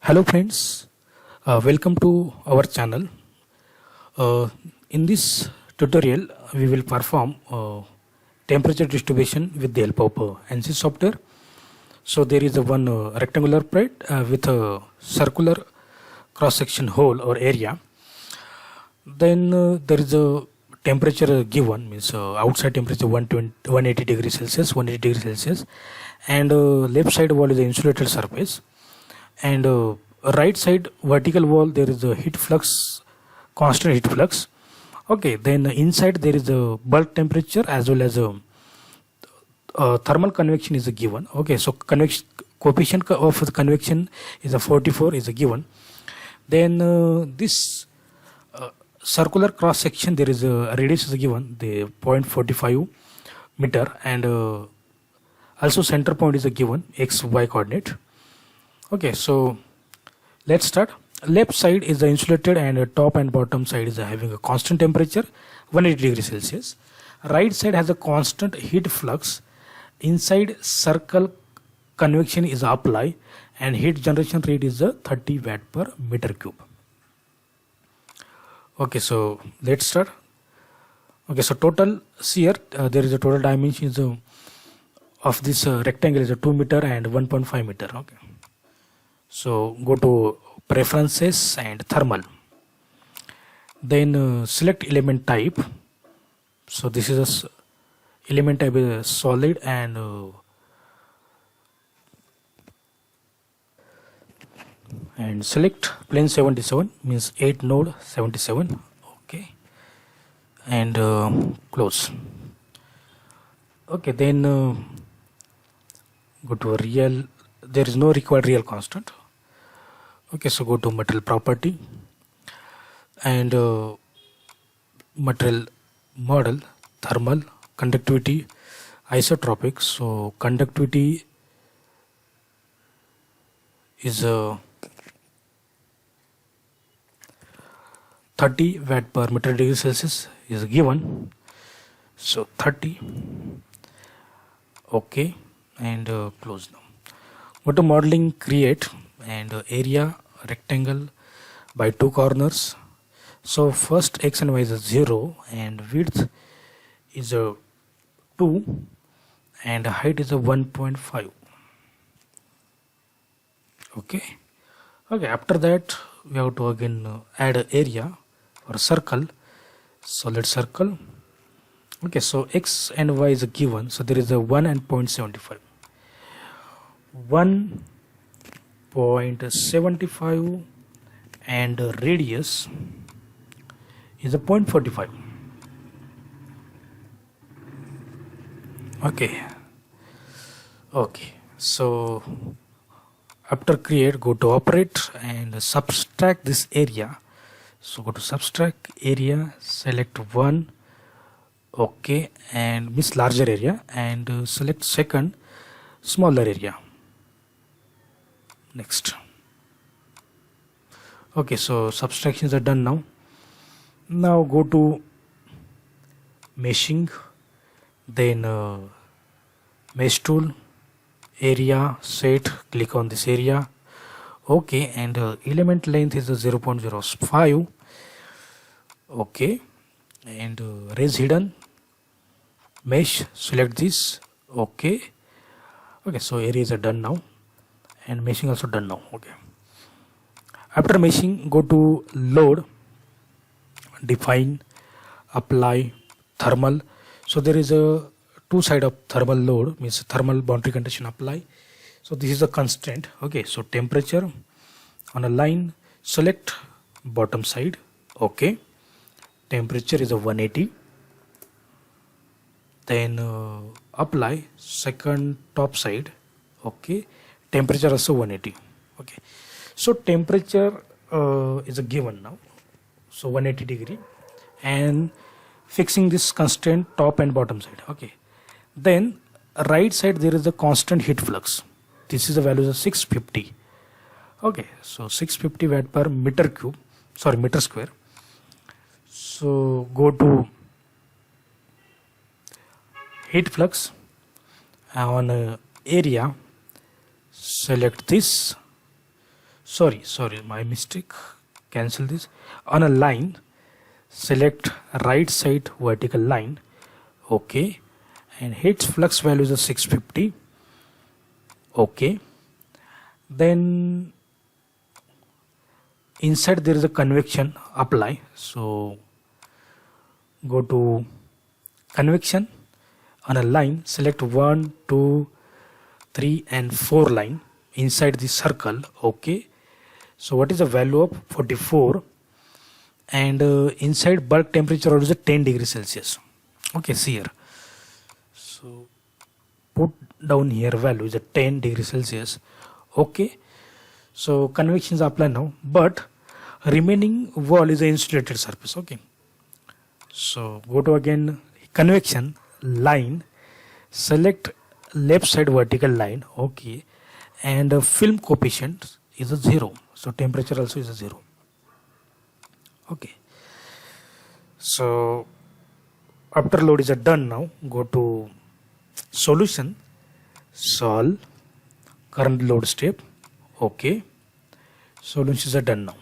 Hello friends, welcome to our channel. In this tutorial we will perform temperature distribution with the help of ANSYS software. So there is a one rectangular plate with a circular cross section hole or area. Then there is a temperature given, means outside temperature 180 degrees Celsius, 180 degrees Celsius, and left side wall is the insulated surface, and right side vertical wall there is a heat flux, constant heat flux. Okay, then inside there is a bulk temperature as well as a thermal convection is a given. Okay, so convection coefficient of the convection is a 44 is a given. Then this circular cross section there is a radius is given, the 0.45 meter, and also center point is a given, XY coordinate. Okay, so let's start. Left side is the insulated and top and bottom side is having a constant temperature 180 degrees Celsius. Right side has a constant heat flux. Inside circle convection is apply and heat generation rate is 30 watt per meter cube. Okay, so let's start. Okay, so total here there is a total dimensions of this rectangle is a 2 meter and 1.5 meter. Okay, so go to preferences and thermal, then select element type. So this is a element type is solid, and select plane 77, means 8 node 77. Okay, and close. Okay, then go to real, there is no required real constant. Okay, so go to material property and material model, thermal, conductivity, isotropic. So conductivity is 30 watt per meter degree Celsius is given. So 30. Okay, and close now. Go to modeling, create, and area rectangle by two corners. So first x and y is 0 and width is 2 and height is 1.5. Okay, after that we have to again add area or circle. So let's circle. Okay, so x and y is given, so there is a 1 and 0.75. 1.75 and radius is a 0.45. Okay, so after create, go to operate and subtract this area. So go to subtract area, select 1. Okay, and miss larger area, and select second smaller area. Next. Okay, so subtractions are done now. Now go to meshing, then mesh tool, area, set, click on this area. Okay, and element length is 0.05. Okay, and raise hidden, mesh, select this. Okay, so areas are done now, and meshing also done now. Okay, after meshing, go to load, define, apply, thermal. So there is a two side of thermal load, means thermal boundary condition apply. So this is a constant. Okay, so temperature on a line, select bottom side. Okay, temperature is a 180. Then apply second top side. Okay, temperature also 180. Okay, so temperature is a given now, so 180 degree, and fixing this constant top and bottom side. Okay, then right side there is a constant heat flux. This is the value of 650. Okay, so 650 watt per meter cube, sorry, meter square. So go to heat flux on area, select this. sorry, my mistake. Cancel this. On a line, select right side vertical line. Okay, and H flux value is 650. Okay, then inside there is a convection apply. So go to convection. On a line, select 1, 2, 3 and 4 line inside the circle. Okay, so what is the value of 44, and inside bulk temperature is 10 degrees Celsius. Okay, see here, so put down here value is 10 degrees Celsius. Okay, so convection is applied now, but remaining wall is an insulated surface. Okay, so go to again convection line, select left side vertical line. Okay, and film coefficient is a 0, so temperature also is a 0. Okay, so after load is done, now go to solution, solve current load step. Okay, solutions are done now.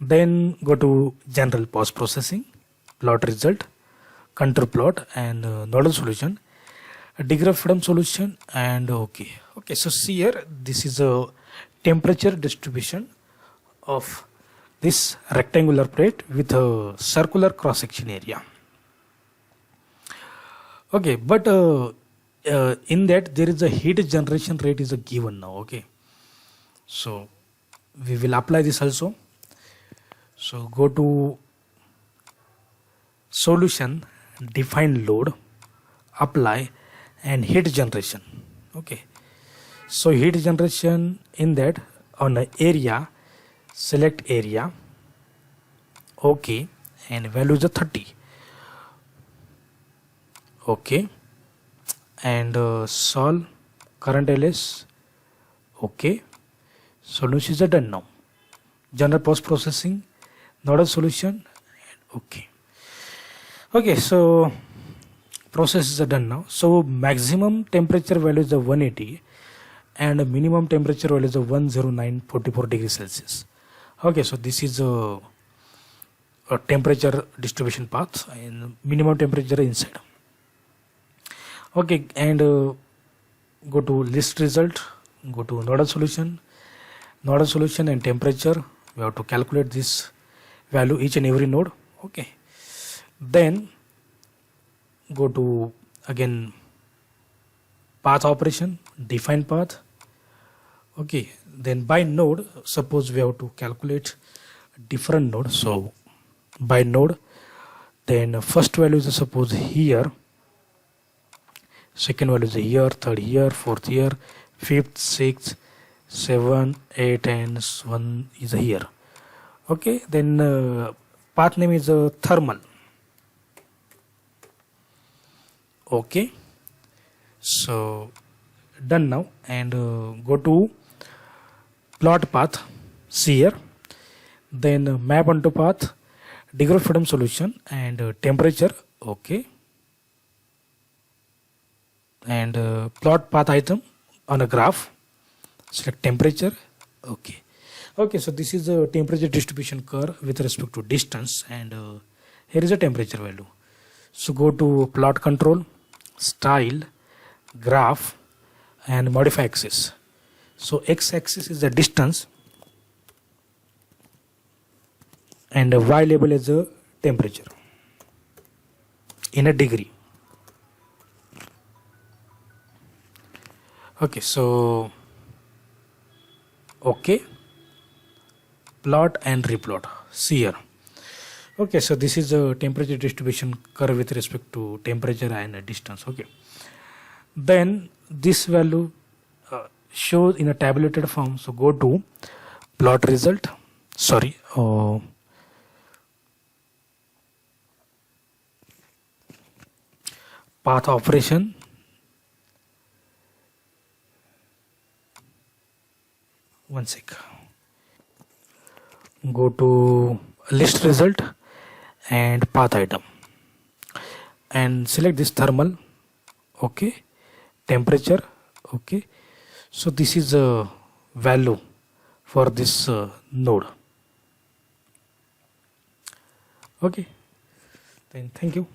Then go to general post processing, plot result, contour plot, and nodal solution, degree of freedom solution, and okay. So see here, this is a temperature distribution of this rectangular plate with a circular cross section area. Okay, but in that there is a heat generation rate is a given now. Okay, so we will apply this also. So go to solution, define load, apply, and heat generation. Okay, so heat generation, in that on the area, select area. Okay, and value is a 30. Okay, and solve current LS. Okay, solutions are done now. General post processing, nodal solution. Okay, so processes are done now. So maximum temperature value is 180 and minimum temperature value is 10944 degrees Celsius. Okay, so this is a temperature distribution path and minimum temperature inside. Okay, and go to list result, go to nodal solution and temperature. We have to calculate this value each and every node. Okay, then go to again path operation, define path. Okay, then by node, suppose we have to calculate different node. So by node, then first value is suppose here, second value is here, third here, fourth here, fifth, sixth, 7, 8 and 1 is here. Okay, then path name is thermal. Okay, so done now, and go to plot path, see here, then map onto path, degree of freedom solution and temperature. Okay, and plot path item on a graph, select temperature. Okay, so this is a temperature distribution curve with respect to distance, and here is a temperature value. So go to plot control, style, graph, and modify axis. So x-axis is the distance and y label is the temperature in a degree. Okay, so okay, plot and replot, see here. Okay, so this is a temperature distribution curve with respect to temperature and distance. Okay, then this value shows in a tabulated form. So go to plot result, path operation, one sec, go to list result and path item and select this thermal. Okay, temperature. Okay, so this is a value for this node. Okay, then thank you.